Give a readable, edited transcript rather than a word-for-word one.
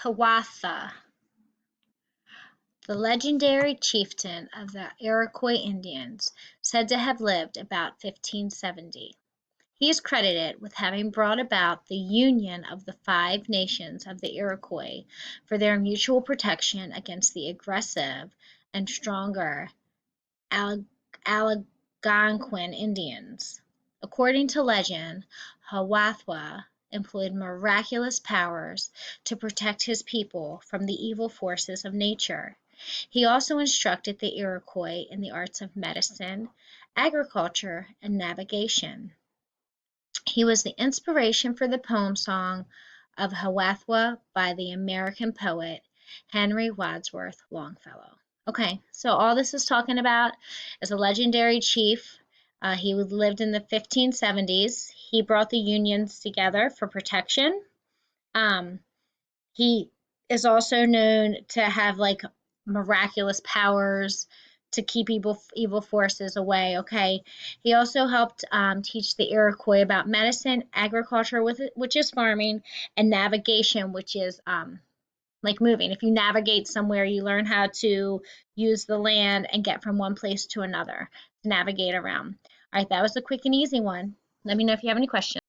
Hiawatha, the legendary chieftain of the Iroquois Indians, said to have lived about 1570. He is credited with having brought about the union of the five nations of the Iroquois for their mutual protection against the aggressive and stronger Algonquin Indians. According to legend, Hiawatha employed miraculous powers to protect his people from the evil forces of nature. He also instructed the Iroquois in the arts of medicine, agriculture, and navigation. He was the inspiration for the poem song of Hiawatha by the American poet Henry Wadsworth Longfellow. Okay, so all this is talking about is a legendary chief. He lived in the 1570s. He brought the Unions together for protection. He is also known to have like miraculous powers to keep evil forces away. Okay, he also helped teach the Iroquois about medicine, agriculture, which is farming, and navigation, which is like moving. If you navigate somewhere, you learn how to use the land and get from one place to another to navigate around. All right, that was a quick and easy one. Let me know if you have any questions.